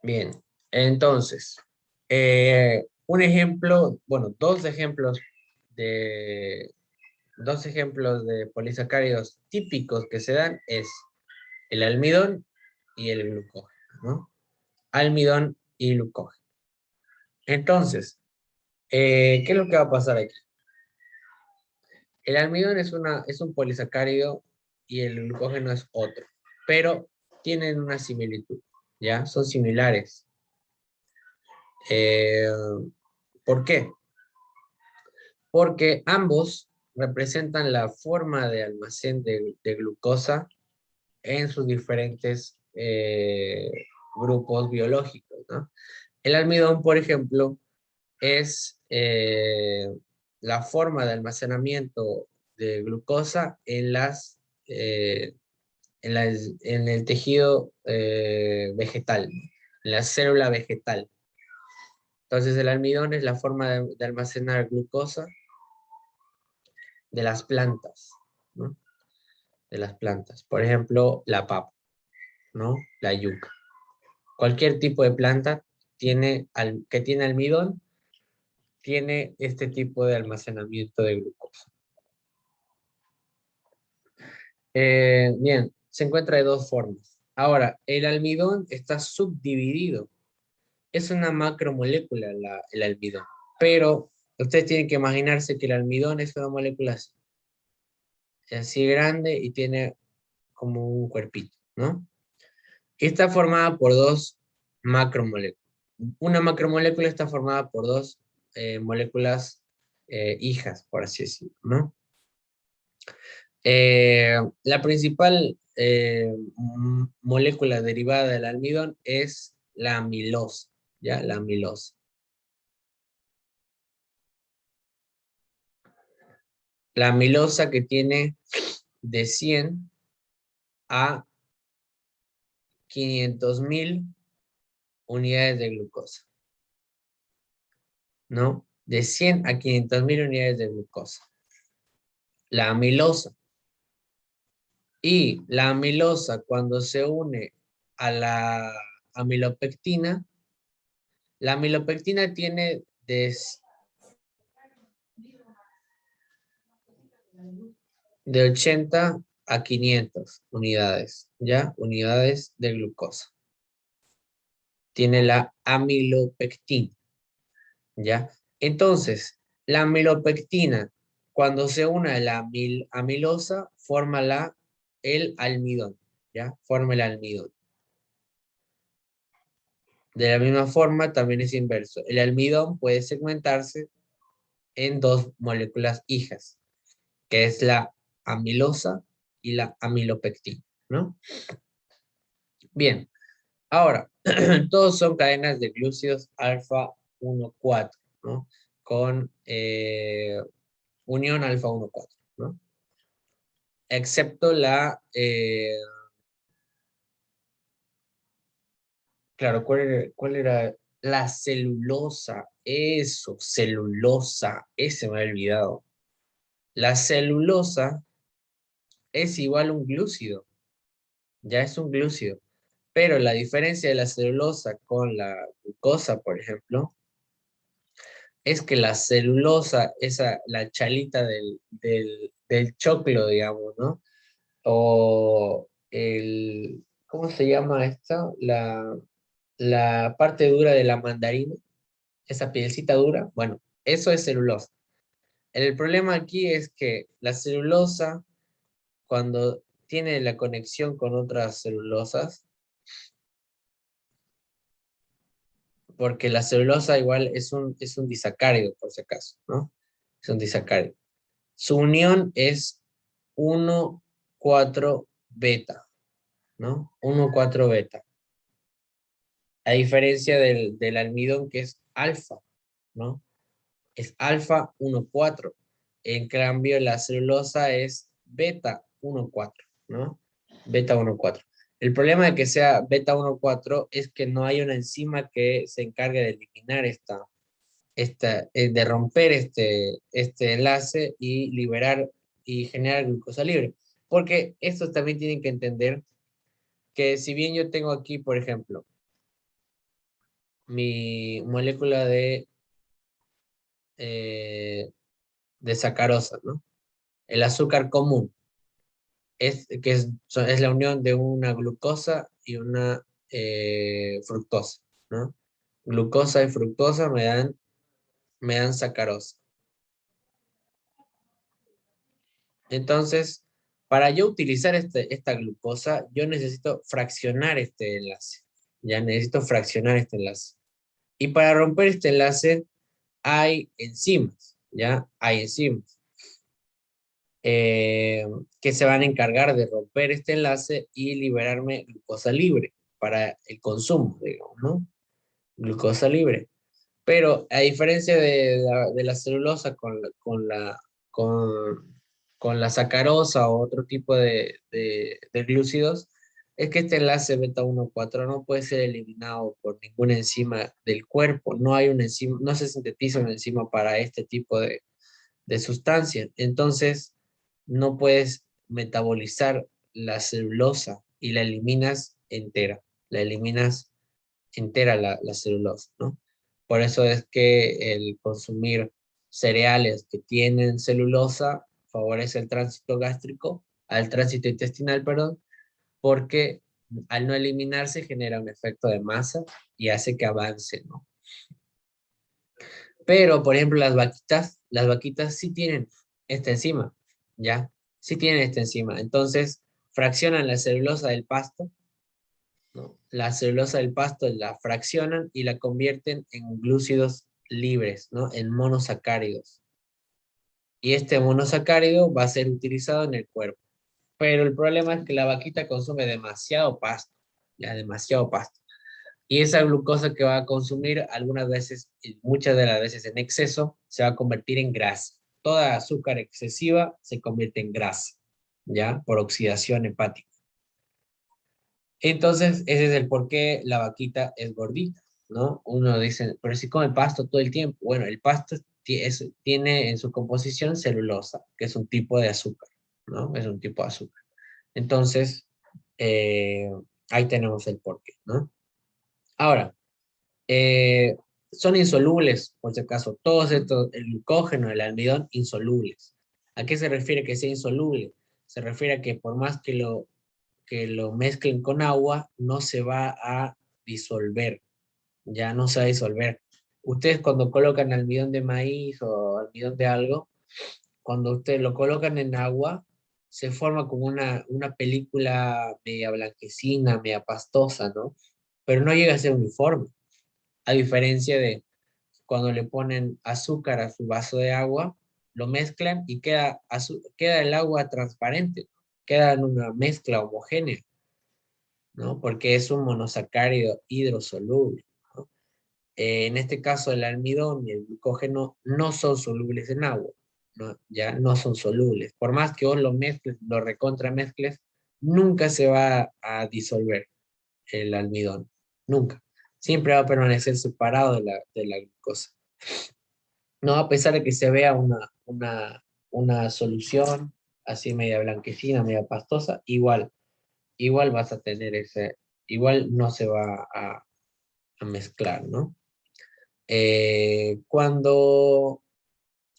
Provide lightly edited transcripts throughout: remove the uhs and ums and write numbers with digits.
Bien, entonces, un ejemplo, bueno, dos ejemplos de polisacáridos típicos que se dan es el almidón y el glucógeno, ¿no? Almidón y glucógeno. Entonces, ¿qué es lo que va a pasar aquí? El almidón es un polisacárido y el glucógeno es otro, pero tienen una similitud, ¿ya? Son similares. Eh, ¿Por qué? Porque ambos representan la forma de almacén de glucosa en sus diferentes grupos biológicos, ¿no? El almidón, por ejemplo, es la forma de almacenamiento de glucosa eh, en el tejido vegetal, en la célula vegetal. Entonces, el almidón es la forma de almacenar glucosa de las plantas, ¿no? De las plantas. Por ejemplo, la papa, ¿no? La yuca. Cualquier tipo de planta que tiene almidón tiene este tipo de almacenamiento de glucosa. Bien, se encuentra de dos formas. Ahora, el almidón está subdividido. Es una macromolécula el almidón, pero ustedes tienen que imaginarse que el almidón es una molécula así grande y tiene como un cuerpito, ¿no? Está formada por dos macromoléculas. Una macromolécula está formada por dos moléculas hijas, por así decirlo, ¿no? La principal molécula derivada del almidón es la amilosa, ¿ya? La amilosa. La amilosa que tiene de 100 a 500.000 unidades de glucosa, ¿no? De 100 a 500.000 unidades de glucosa. La amilosa. Y la amilosa, cuando se une a la amilopectina, la amilopectina tiene de 80 a 500 unidades, ¿ya? Unidades de glucosa. Tiene la amilopectina, ¿ya? Entonces, la amilopectina, cuando se une a la amilosa, forma el almidón, ¿ya? Forma el almidón. De la misma forma, también es inverso. El almidón puede segmentarse en dos moléculas hijas, que es la amilosa y la amilopectina, ¿no? Bien, ahora, todos son cadenas de glúcidos alfa 1,4, ¿no? Con unión alfa 1,4, ¿no? Excepto claro, ¿cuál era? La celulosa, eso, celulosa, ese me había olvidado. La celulosa es igual a un glúcido, ya es un glúcido. Pero la diferencia de la celulosa con la glucosa, por ejemplo, es que la celulosa, la chalita del choclo, digamos, ¿no? O ¿cómo se llama esto? La parte dura de la mandarina, esa pielcita dura, bueno, eso es celulosa. El problema aquí es que la celulosa, cuando tiene la conexión con otras celulosas, porque la celulosa igual es un disacárido, por si acaso, ¿no? Es un disacárido. Su unión es 1,4 beta, ¿no? 1,4 beta. A diferencia del almidón que es alfa, ¿no? Es alfa 1,4. En cambio, la celulosa es beta 1,4, ¿no? Beta 1,4. El problema de que sea beta 1,4 es que no hay una enzima que se encargue de eliminar de romper este enlace y liberar y generar glucosa libre. Porque estos también tienen que entender que si bien yo tengo aquí, por ejemplo, mi molécula de sacarosa, ¿no? El azúcar común es la unión de una glucosa y una fructosa, ¿no? Glucosa y fructosa me dan sacarosa. Entonces, para yo utilizar esta glucosa, yo necesito fraccionar este enlace. Ya necesito fraccionar este enlace. Y para romper este enlace hay enzimas, ¿ya? Hay enzimas eh, que se van a encargar de romper este enlace y liberarme glucosa libre para el consumo, digamos, ¿no? Glucosa libre. Pero a diferencia de la celulosa con, con la sacarosa o otro tipo de glúcidos, es que este enlace beta 1,4 no puede ser eliminado por ninguna enzima del cuerpo. No hay una enzima, no se sintetiza una enzima para este tipo de sustancias. Entonces, no puedes metabolizar la celulosa y la eliminas entera. La eliminas entera la celulosa, ¿no? Por eso es que el consumir cereales que tienen celulosa favorece el tránsito gástrico, al tránsito intestinal, perdón, porque al no eliminarse genera un efecto de masa y hace que avance, ¿no? Pero, por ejemplo, las vaquitas sí tienen esta enzima, ¿ya? Sí tienen esta enzima. Entonces, fraccionan la celulosa del pasto, ¿no? La celulosa del pasto la fraccionan y la convierten en glúcidos libres, ¿no? En monosacáridos. Y este monosacárido va a ser utilizado en el cuerpo. Pero el problema es que la vaquita consume demasiado pasto, ya demasiado pasto. Y esa glucosa que va a consumir algunas veces, y muchas de las veces en exceso, se va a convertir en grasa. Toda azúcar excesiva se convierte en grasa, ¿ya? Por oxidación hepática. Entonces, ese es el por qué la vaquita es gordita, ¿no? Uno dice, pero si come pasto todo el tiempo. Bueno, el pasto tiene en su composición celulosa, que es un tipo de azúcar, ¿no? Es un tipo de azúcar. Entonces, eh, ahí tenemos el porqué, ¿no? Ahora, eh, son insolubles, por si acaso, todos estos, el glucógeno, el almidón, insolubles. ¿A qué se refiere que sea insoluble? Se refiere a que por más que lo mezclen con agua, no se va a disolver, ya no se va a disolver. Ustedes cuando colocan almidón de maíz o almidón de algo, cuando ustedes lo colocan en agua, se forma como una película media blanquecina, media pastosa, ¿no? Pero no llega a ser uniforme, a diferencia de cuando le ponen azúcar a su vaso de agua, lo mezclan y queda el agua transparente, queda en una mezcla homogénea, ¿no? Porque es un monosacárido hidrosoluble, ¿no? En este caso, el almidón y el glucógeno no son solubles en agua, ¿no? Ya no son solubles. Por más que vos lo mezcles, lo recontramezcles, nunca se va a disolver el almidón, nunca. Siempre va a permanecer separado de la glucosa. No, a pesar de que se vea una solución así media blanquecina, media pastosa, igual vas a tener igual no se va a mezclar, ¿no?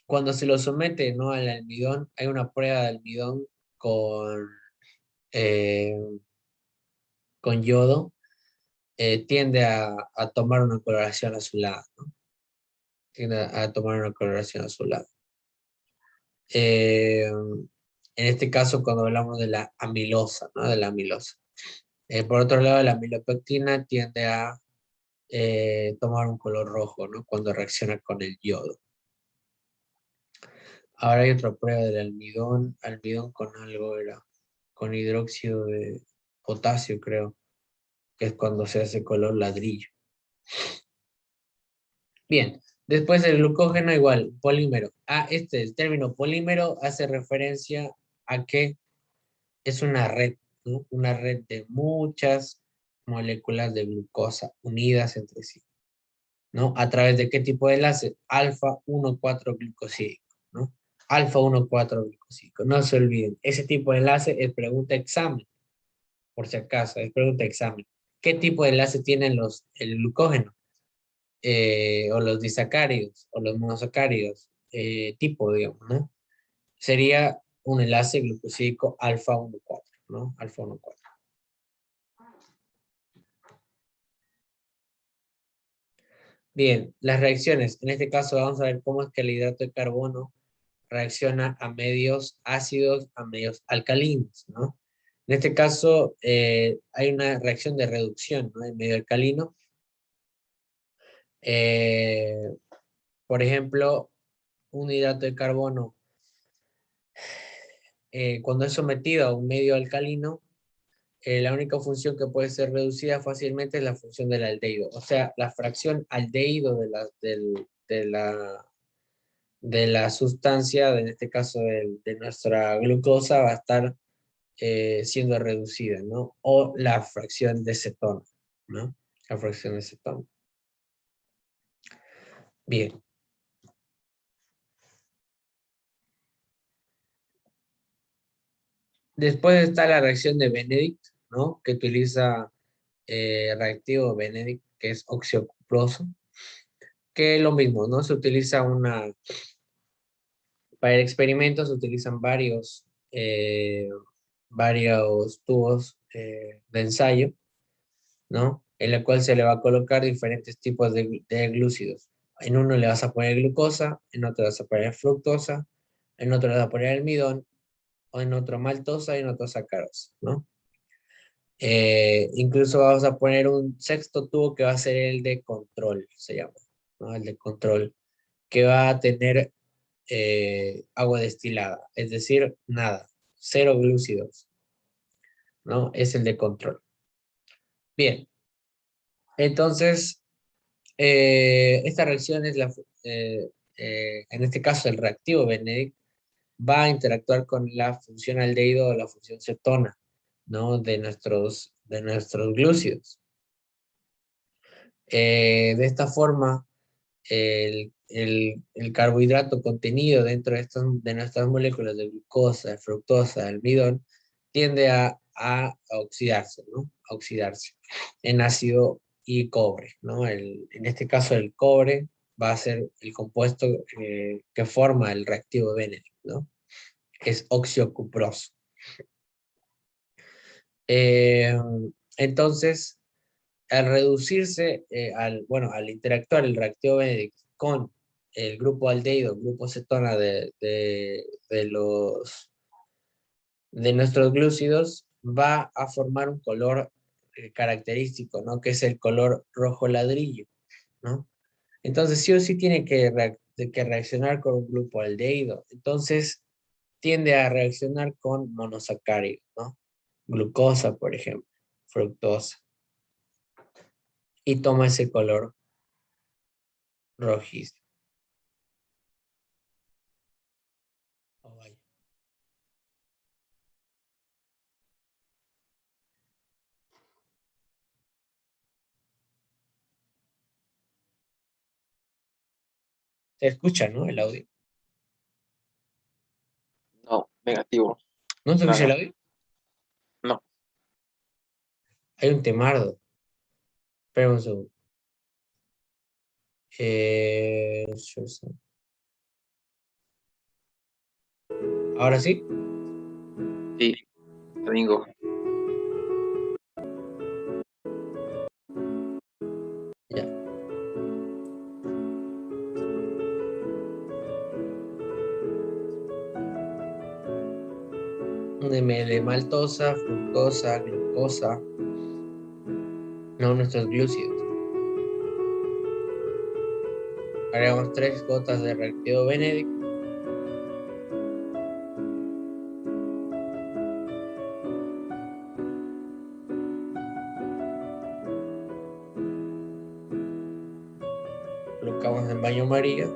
Cuando se lo somete, ¿no? Al almidón, hay una prueba de almidón eh, con yodo, tiende a tomar una coloración azulada, ¿no? Tiende a tomar una coloración azulada. En este caso, cuando hablamos de la amilosa, ¿no? De la amilosa. Por otro lado, la amilopectina tiende a tomar un color rojo, ¿no? Cuando reacciona con el yodo. Ahora hay otra prueba del almidón con algo, era con hidróxido de potasio, creo, que es cuando se hace color ladrillo. Bien, después el glucógeno igual, polímero. El término polímero hace referencia a que es una red, ¿no? Una red de muchas moléculas de glucosa unidas entre sí, ¿no? ¿A través de qué tipo de enlace? Alfa 1,4 glucosídico, ¿no? Alfa 1,4 glucosídico. No se olviden, ese tipo de enlace es pregunta examen, por si acaso, es pregunta examen. ¿Qué tipo de enlace tienen el glucógeno? o los disacáridos, o los monosacáridos, tipo, digamos, ¿no? Sería un enlace glucosídico alfa 1,4, ¿no? Alfa 1,4. Bien, las reacciones. En este caso vamos a ver cómo es que el hidrato de carbono reacciona a medios ácidos, a medios alcalinos, ¿no? En este caso hay una reacción de reducción, ¿no? En medio alcalino. Eh, por ejemplo, un hidrato de carbono, cuando es sometido a un medio alcalino, la única función que puede ser reducida fácilmente es la función del aldehído. O sea, la fracción aldehído de la sustancia, en este caso de nuestra glucosa, va a estar siendo reducida, ¿no? O la fracción de cetona, ¿no? La fracción de cetona. Bien. Después está la reacción de Benedict, ¿no? Que utiliza reactivo Benedict, que es oxiocuproso, que es lo mismo, ¿no? Se utiliza para el experimento se utilizan varios tubos de ensayo, ¿no? En la cual se le va a colocar diferentes tipos de glúcidos. En uno le vas a poner glucosa, en otro le vas a poner fructosa, en otro le vas a poner almidón, o en otro maltosa y en otro sacarosa, ¿no? Incluso vamos a poner un sexto tubo que va a ser el de control, se llama, ¿no? El de control, que va a tener agua destilada, es decir, nada, cero glúcidos, ¿no? Es el de control. Bien, entonces, esta reacción es en este caso, el reactivo Benedict va a interactuar con la función aldehído o la función cetona, ¿no? De nuestros glúcidos. De esta forma, el carbohidrato contenido dentro de nuestras moléculas de glucosa, de fructosa, de almidón, tiende a oxidarse, ¿no? A oxidarse en ácido y cobre, ¿no? En este caso, el cobre va a ser el compuesto que forma el reactivo Benedict, ¿no? Es oxiocuproso. Eh, entonces, al reducirse, bueno, al interactuar el reactivo Benedict con el grupo aldehído, grupo cetona de nuestros glúcidos, va a formar un color característico, ¿no? Que es el color rojo ladrillo, ¿no? Entonces, sí o sí tiene que reaccionar con un grupo aldehído. Entonces, tiende a reaccionar con monosacáridos, ¿no? Glucosa, por ejemplo, fructosa, y toma ese color rojizo. Oh, vaya. Se escucha, ¿no? El audio. No, negativo. ¿No se escucha el Nada. audio? No. Hay un temardo. Espera un segundo. ¿Ahora sí? Sí, domingo. Ya. 1 ml de maltosa, fructosa, glucosa. No, nuestros glúcidos. Agregamos 3 gotas de reactivo Benedict. Colocamos en baño María.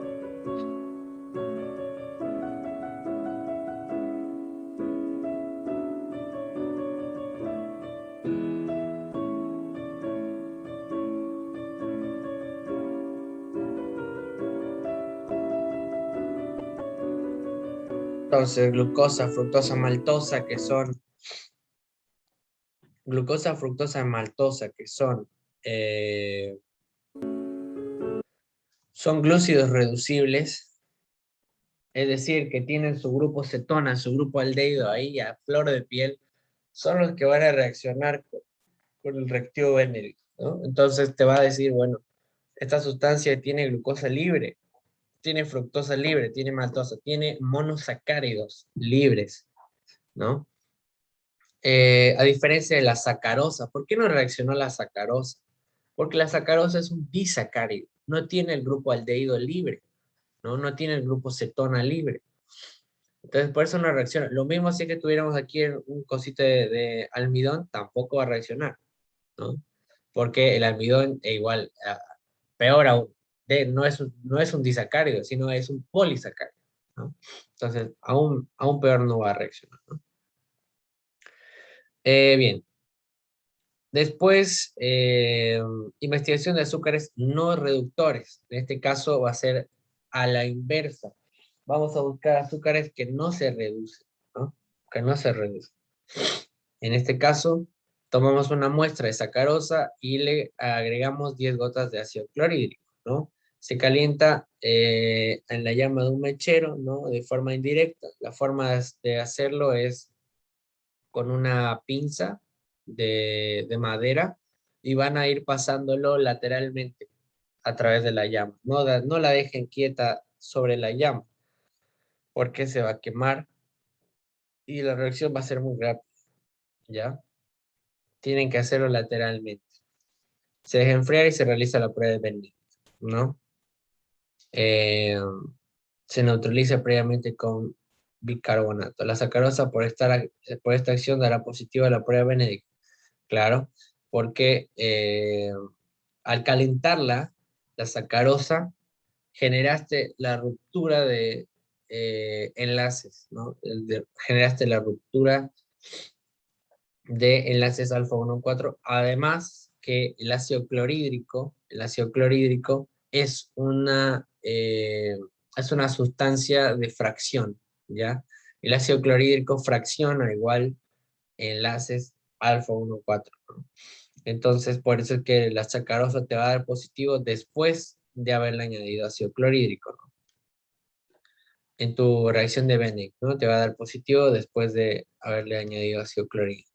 Entonces, glucosa, fructosa, maltosa, que son glucosa, fructosa, maltosa, que son Son glúcidos reducibles, es decir, que tienen su grupo cetona, su grupo aldehído ahí a flor de piel, son los que van a reaccionar con el reactivo benéfico, ¿no? Entonces te va a decir, bueno, esta sustancia tiene glucosa libre, tiene fructosa libre, tiene maltosa, tiene monosacáridos libres, ¿no? A diferencia de la sacarosa, ¿por qué no reaccionó la sacarosa? Porque la sacarosa es un disacárido, no tiene el grupo aldehído libre, ¿no? No tiene el grupo cetona libre. Entonces, por eso no reacciona. Lo mismo si que tuviéramos aquí un cosito de almidón, tampoco va a reaccionar, ¿no? Porque el almidón es igual, peor aún, no es un disacárido, sino es un polisacárido, ¿no? Entonces, aún peor no va a reaccionar, ¿no? Bien. Después, investigación de azúcares no reductores. En este caso va a ser a la inversa. Vamos a buscar azúcares que no se reducen, ¿no? Que no se reducen. En este caso, tomamos una muestra de sacarosa y le agregamos 10 gotas de ácido clorhídrico, ¿no? Se calienta en la llama de un mechero, ¿no? De forma indirecta. La forma de hacerlo es con una pinza de madera y van a ir pasándolo lateralmente a través de la llama. No la dejen quieta sobre la llama porque se va a quemar y la reacción va a ser muy rápida, ¿ya? Tienen que hacerlo lateralmente. Se deja enfriar y se realiza la prueba de Benedict, ¿no? Eh, Se neutraliza previamente con bicarbonato. La sacarosa por esta acción dará positiva a la prueba de Benedict. Claro, porque al calentarla, la sacarosa, generaste la ruptura de enlaces, ¿no? Generaste la ruptura de enlaces alfa 1,4. Además que el ácido clorhídrico es una sustancia de fracción, ¿ya? El ácido clorhídrico fracciona igual enlaces alfa 1,4, ¿no? Entonces, por eso es que la sacarosa te va a dar positivo después de haberle añadido ácido clorhídrico, ¿no? En tu reacción de Benedict, ¿no? Te va a dar positivo después de haberle añadido ácido clorhídrico.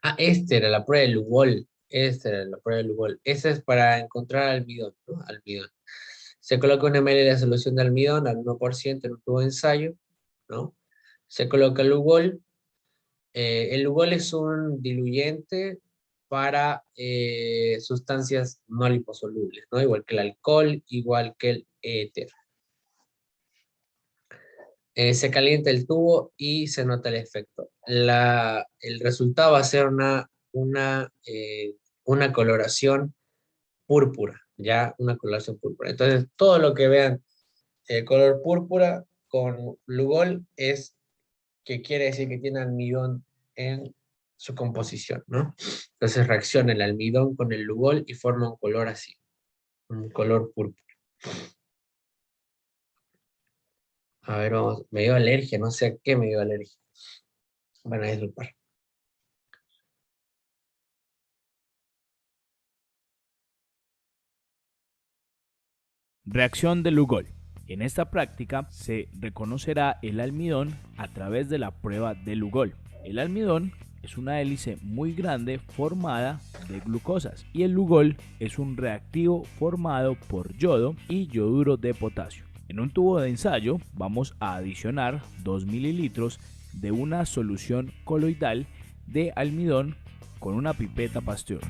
Ah, esta era la prueba de Lugol. Esta era la prueba de Lugol. Esa es para encontrar almidón, ¿no? Almidón. Se coloca una ml de solución de almidón al 1% en un tubo de ensayo, ¿no? Se coloca Lugol. El Lugol es un diluyente para sustancias no liposolubles, ¿no? Igual que el alcohol, igual que el éter. Se calienta el tubo y se nota el efecto. El resultado va a ser una coloración púrpura, ya una coloración púrpura. Entonces, todo lo que vean color púrpura con Lugol es que quiere decir que tiene almidón en su composición, ¿no? Entonces reacciona el almidón con el Lugol y forma un color así, un color púrpura. A ver, vamos, me dio alergia, no sé a qué me dio alergia. Bueno, es el par. Reacción de Lugol. En esta práctica se reconocerá el almidón a través de la prueba de Lugol. El almidón es una hélice muy grande formada de glucosas y el Lugol es un reactivo formado por yodo y yoduro de potasio. En un tubo de ensayo vamos a adicionar 2 mililitros de una solución coloidal de almidón con una pipeta Pasteur.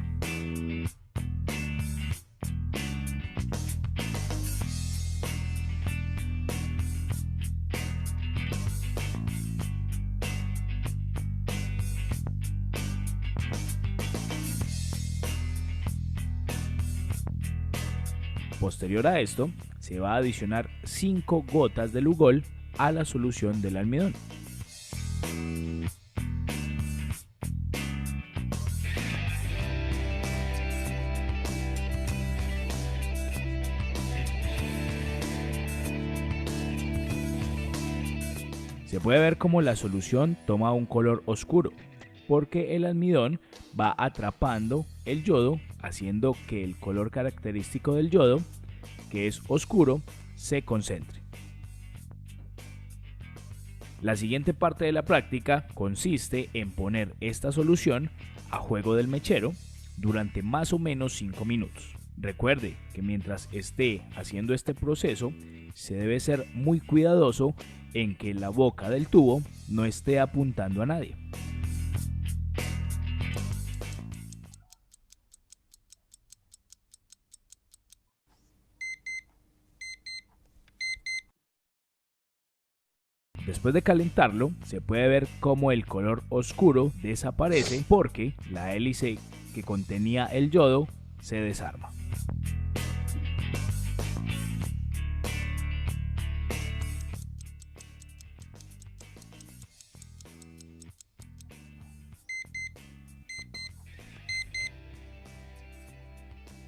Posterior a esto, se va a adicionar 5 gotas de Lugol a la solución del almidón. Se puede ver cómo la solución toma un color oscuro. porque el almidón va atrapando el yodo, haciendo que el color característico del yodo, que es oscuro, se concentre. La siguiente parte de la práctica consiste en poner esta solución a juego del mechero durante más o menos 5 minutos. Recuerde que mientras esté haciendo este proceso, se debe ser muy cuidadoso en que la boca del tubo no esté apuntando a nadie. Después de calentarlo, se puede ver cómo el color oscuro desaparece porque la hélice que contenía el yodo se desarma.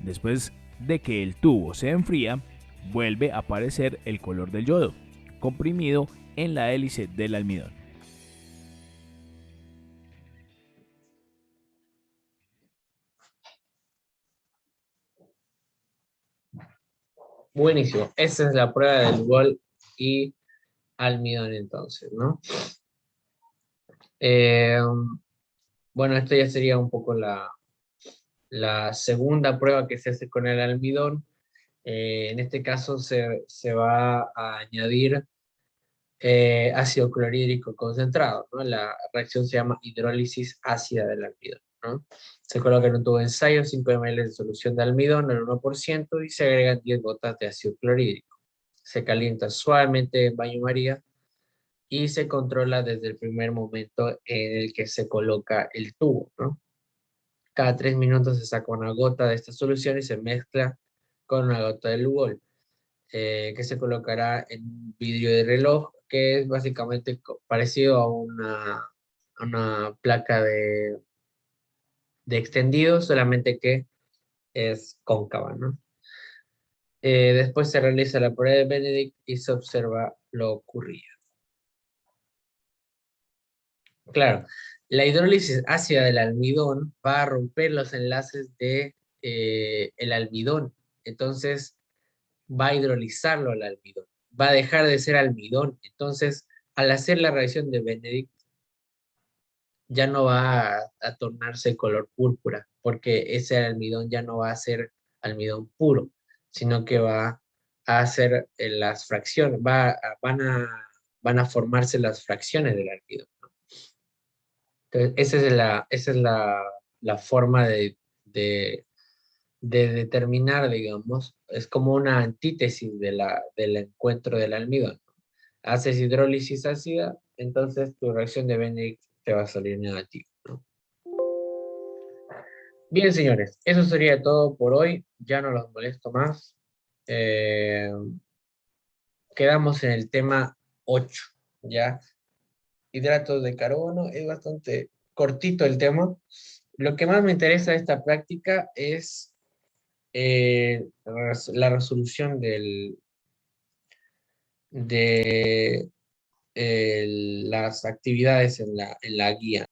Después de que el tubo se enfría, vuelve a aparecer el color del yodo, comprimido en la hélice del almidón. Buenísimo. Esa es la prueba del Lugol y almidón entonces, ¿no? Bueno, esto ya sería un poco la segunda prueba que se hace con el almidón. En este caso se va a añadir ácido clorhídrico concentrado, ¿no? La reacción se llama hidrólisis ácida del almidón, ¿no? Se coloca en un tubo de ensayo 5 ml de solución de almidón al 1% y se agregan 10 gotas de ácido clorhídrico. Se calienta suavemente en baño María y se controla desde el primer momento en el que se coloca el tubo, ¿no? Cada 3 minutos se saca una gota de esta solución y se mezcla con una gota de Lugol, que se colocará en un vidrio de reloj, que es básicamente parecido a una placa de extendido, solamente que es cóncava, ¿no? Después se realiza la prueba de Benedict y se observa lo ocurrido. Claro, la hidrólisis ácida del almidón va a romper los enlaces de el almidón, entonces va a hidrolizarlo al almidón, va a dejar de ser almidón. Entonces, al hacer la reacción de Benedict, ya no va a tornarse color púrpura, porque ese almidón ya no va a ser almidón puro, sino que va a hacer las fracciones, van a formarse las fracciones del almidón, ¿no? Entonces, esa es la forma de determinar, digamos, es como una antítesis del encuentro del almidón. Haces hidrólisis ácida, entonces tu reacción de Benedict te va a salir negativa, ¿no? Bien, señores, eso sería todo por hoy. Ya no los molesto más. Eh, Quedamos en el tema 8, ¿ya? Hidratos de carbono. Es bastante cortito el tema. Lo que más me interesa de esta práctica es la resolución de las actividades en la guía.